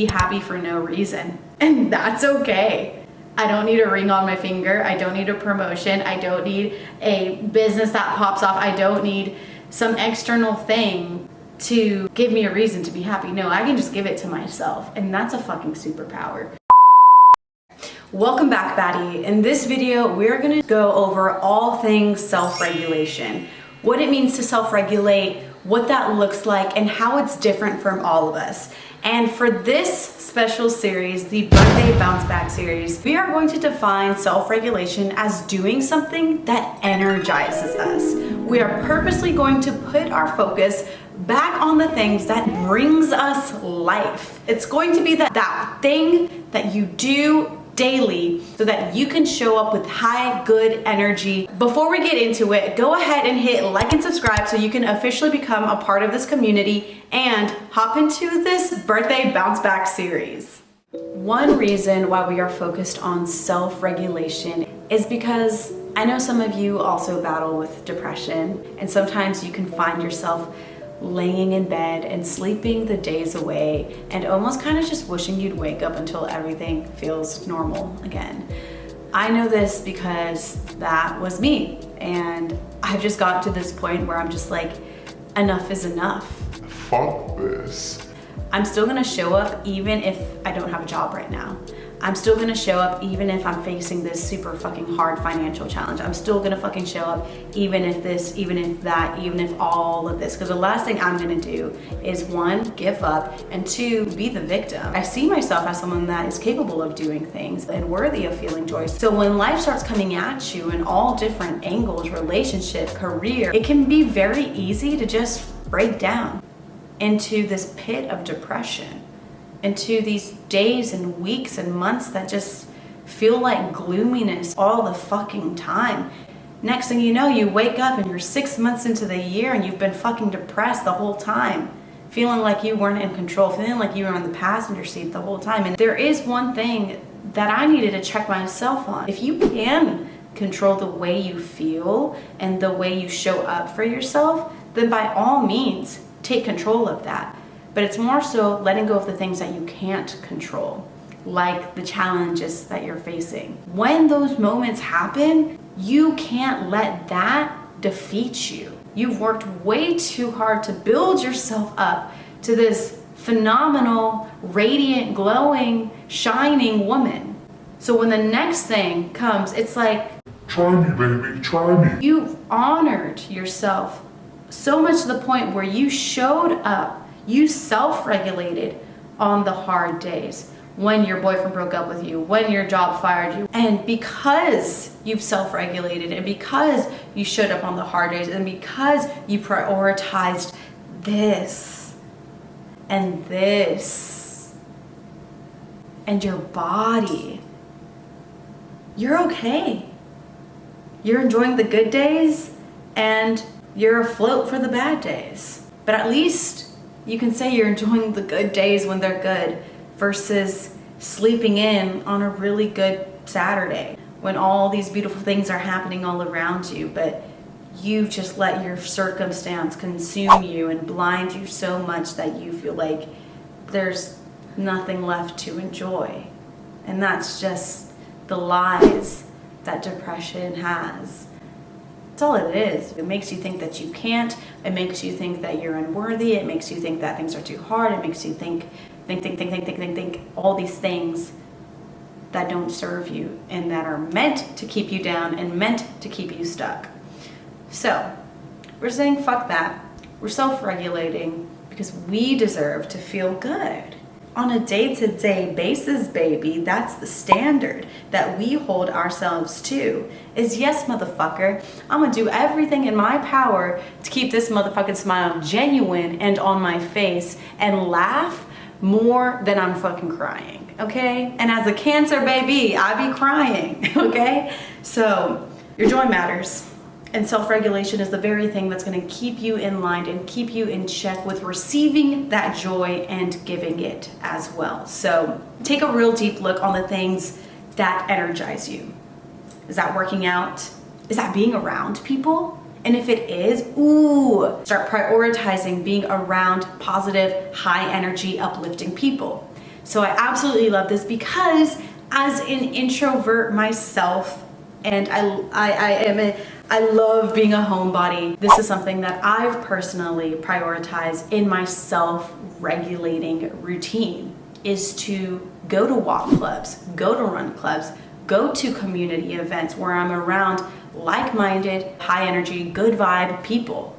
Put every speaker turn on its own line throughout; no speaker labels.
be happy for no reason. And that's okay. I don't need a ring on my finger. I don't need a promotion. I don't need a business that pops off. I don't need some external thing to give me a reason to be happy. No, I can just give it to myself. And that's a fucking superpower. Welcome back, baddie. In this video, we're gonna go over all things self-regulation, what it means to self-regulate, what that looks like, and how it's different from all of us. And for this special series, the Birthday Bounce Back series, we are going to define self-regulation as doing something that energizes us. We are purposely going to put our focus back on the things that brings us life. It's going to be that thing that you do daily so that you can show up with high, good energy. Before we get into it, go ahead and hit like and subscribe so you can officially become a part of this community and hop into this Birthday Bounce Back series. One reason why we are focused on self-regulation is because I know some of you also battle with depression, and sometimes you can find yourself laying in bed and sleeping the days away and almost kind of just wishing you'd wake up until everything feels normal again. I know this because that was me, and I've just gotten to this point where I'm just like, enough is enough.
Fuck this.
I'm still gonna show up even if I don't have a job right now. I'm still gonna show up even if I'm facing this super fucking hard financial challenge. I'm still gonna fucking show up even if this, even if that, even if all of this. Because the last thing I'm gonna do is one, give up, and two, be the victim. I see myself as someone that is capable of doing things and worthy of feeling joy. So when life starts coming at you in all different angles, relationship, career, it can be very easy to just break down into this pit of depression, into these days and weeks and months that just feel like gloominess all the fucking time. Next thing you know, you wake up and you're 6 months into the year and you've been fucking depressed the whole time, feeling like you weren't in control, feeling like you were on the passenger seat the whole time. And there is one thing that I needed to check myself on. If you can control the way you feel and the way you show up for yourself, then by all means, take control of that. But it's more so letting go of the things that you can't control, like the challenges that you're facing. When those moments happen, you can't let that defeat you. You've worked way too hard to build yourself up to this phenomenal, radiant, glowing, shining woman. So when the next thing comes, it's like,
try me, baby, try me.
You've honored yourself so much to the point where you showed up. You self-regulated on the hard days, when your boyfriend broke up with you, when your job fired you. And because you've self-regulated and because you showed up on the hard days and because you prioritized this and this and your body, you're okay. You're enjoying the good days and you're afloat for the bad days. But at least you can say you're enjoying the good days when they're good versus sleeping in on a really good Saturday when all these beautiful things are happening all around you, but you just let your circumstance consume you and blind you so much that you feel like there's nothing left to enjoy. And that's just the lies that depression has. That's all it is. It makes you think that you can't. It makes you think that you're unworthy. It makes you think that things are too hard. It makes you think all these things that don't serve you and that are meant to keep you down and meant to keep you stuck. So we're saying fuck that. We're self-regulating because we deserve to feel good. On a day-to-day basis, baby, that's the standard that we hold ourselves to. Is yes, motherfucker, I'm gonna do everything in my power to keep this motherfucking smile genuine and on my face and laugh more than I'm fucking crying, okay? And as a Cancer baby, I be crying, okay? So your joy matters. And self-regulation is the very thing that's going to keep you in line and keep you in check with receiving that joy and giving it as well. So take a real deep look on the things that energize you. Is that working out? Is that being around people? And if it is, start prioritizing being around positive, high energy, uplifting people. So I absolutely love this because as an introvert myself, and I love being a homebody. This is something that I've personally prioritized in my self-regulating routine, is to go to walk clubs, go to run clubs, go to community events where I'm around like-minded, high energy, good vibe people.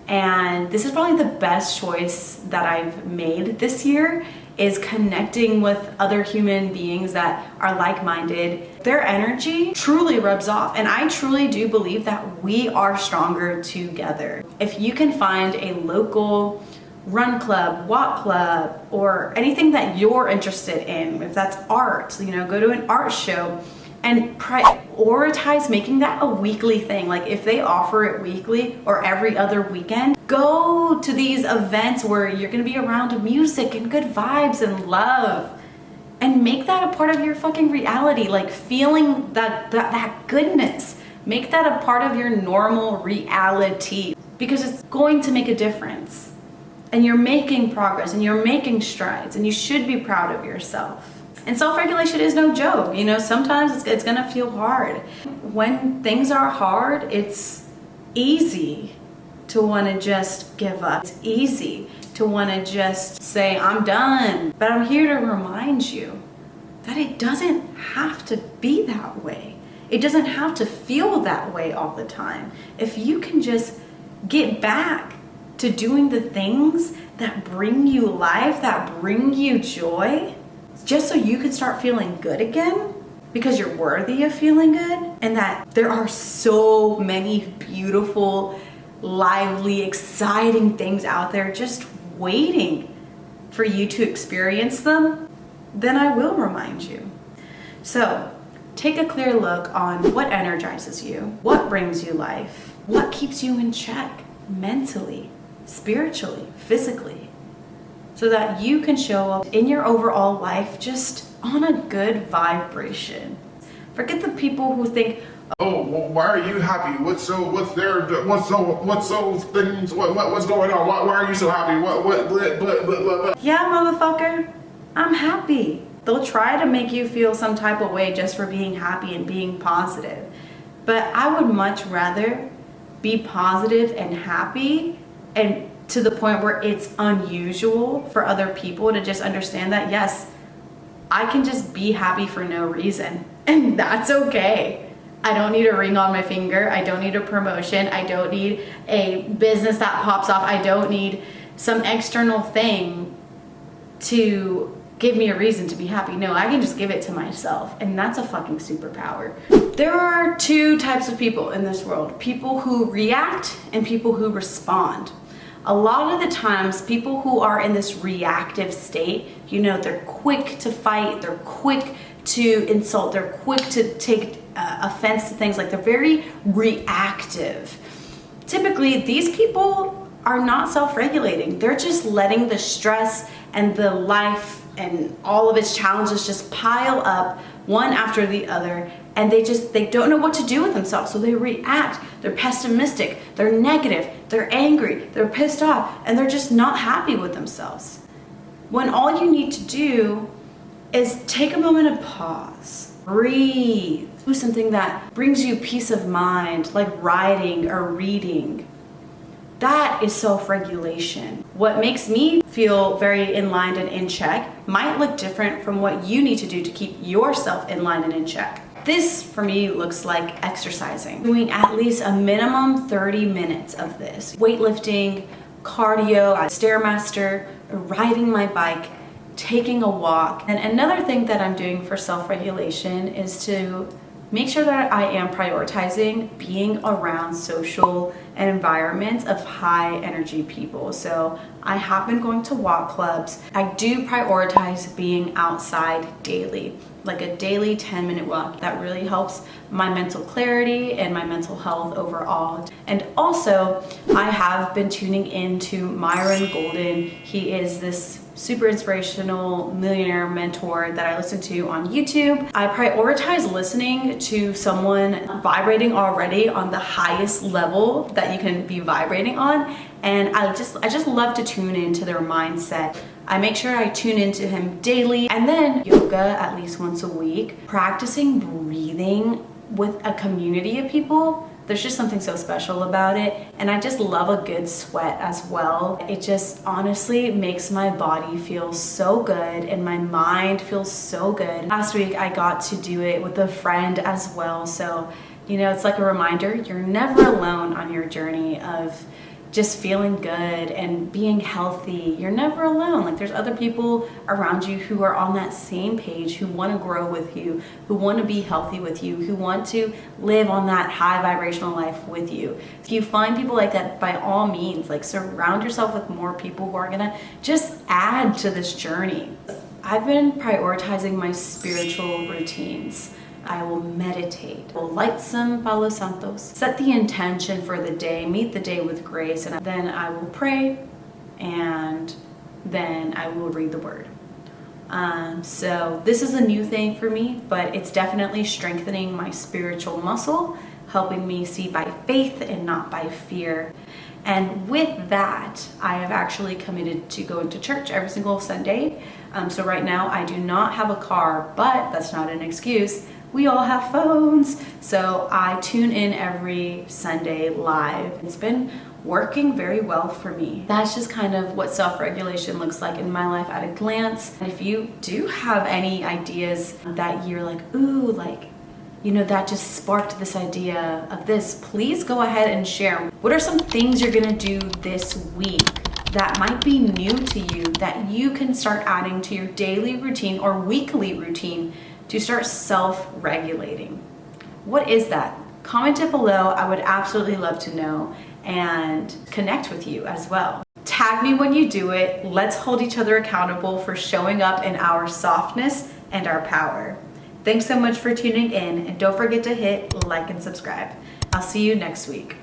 And this is probably the best choice that I've made this year, is connecting with other human beings that are like-minded. Their energy truly rubs off, and I truly do believe that we are stronger together. If you can find a local run club, walk club, or anything that you're interested in, if that's art, go to an art show and prioritize making that a weekly thing. Like if they offer it weekly or every other weekend, go to these events where you're gonna be around music and good vibes and love, and make that a part of your fucking reality. Like feeling that goodness, make that a part of your normal reality, because it's going to make a difference. And you're making progress and you're making strides, and you should be proud of yourself. And self-regulation is no joke. Sometimes it's gonna feel hard. When things are hard, it's easy to wanna just give up. It's easy to wanna just say, I'm done. But I'm here to remind you that it doesn't have to be that way. It doesn't have to feel that way all the time. If you can just get back to doing the things that bring you life, that bring you joy, just so you can start feeling good again, because you're worthy of feeling good, and that there are so many beautiful, lively, exciting things out there just waiting for you to experience them, then I will remind you. So take a clear look on what energizes you, what brings you life, what keeps you in check mentally, spiritually, physically, so that you can show up in your overall life just on a good vibration. Forget the people who think,
Oh, well, why are you happy? What's those things? What's going on? Why are you so happy? What?
yeah, motherfucker, I'm happy. They'll try to make you feel some type of way just for being happy and being positive. But I would much rather be positive and happy, and to the point where it's unusual for other people to just understand that, yes, I can just be happy for no reason, and that's okay. I don't need a ring on my finger. I don't need a promotion. I don't need a business that pops off. I don't need some external thing to give me a reason to be happy. No, I can just give it to myself, and that's a fucking superpower. There are two types of people in this world: people who react and people who respond. A lot of the times, people who are in this reactive state, they're quick to fight, they're quick to insult, they're quick to take offense to things, like they're very reactive. Typically, these people are not self-regulating. They're just letting the stress and the life and all of its challenges just pile up one after the other, and they don't know what to do with themselves, so they react. They're pessimistic, they're negative, they're angry, they're pissed off, and they're just not happy with themselves. When all you need to do is take a moment and pause, breathe, do something that brings you peace of mind, like writing or reading. That is self-regulation. What makes me feel very in line and in check might look different from what you need to do to keep yourself in line and in check. This, for me, looks like exercising. Doing at least a minimum 30 minutes of this. Weightlifting, cardio, Stairmaster, riding my bike, taking a walk. And another thing that I'm doing for self-regulation is to make sure that I am prioritizing being around social environments of high energy people. So I have been going to walk clubs. I do prioritize being outside daily, like a daily 10-minute walk. That really helps my mental clarity and my mental health overall. And also, I have been tuning into Myron Golden. He is this super inspirational millionaire mentor that I listen to on YouTube. I prioritize listening to someone vibrating already on the highest level that you can be vibrating on, and I just love to tune into their mindset. I make sure I tune into him daily. And then yoga at least once a week, practicing breathing with a community of people. There's just something so special about it. And I just love a good sweat as well. It just honestly makes my body feel so good and my mind feels so good. Last week I got to do it with a friend as well. So, you know, it's like a reminder, you're never alone on your journey of just feeling good and being healthy. You're never alone. Like, there's other people around you who are on that same page, who want to grow with you, who want to be healthy with you, who want to live on that high vibrational life with you. If you find people like that, by all means, like, surround yourself with more people who are gonna just add to this journey. I've been prioritizing my spiritual routines. I will meditate, will light some Palo Santos, set the intention for the day, meet the day with grace, and then I will pray, and then I will read the word. So this is a new thing for me, but it's definitely strengthening my spiritual muscle, helping me see by faith and not by fear. And with that, I have actually committed to going to church every single Sunday. So right now I do not have a car, but that's not an excuse. We all have phones, so I tune in every Sunday live. It's been working very well for me. That's just kind of what self-regulation looks like in my life at a glance. And if you do have any ideas that you're like, ooh, like, you know, that just sparked this idea of this, please go ahead and share. What are some things you're gonna do this week that might be new to you that you can start adding to your daily routine or weekly routine to start self-regulating? What is that? Comment it below. I would absolutely love to know and connect with you as well. Tag me when you do it. Let's hold each other accountable for showing up in our softness and our power. Thanks so much for tuning in, and don't forget to hit like and subscribe. I'll see you next week.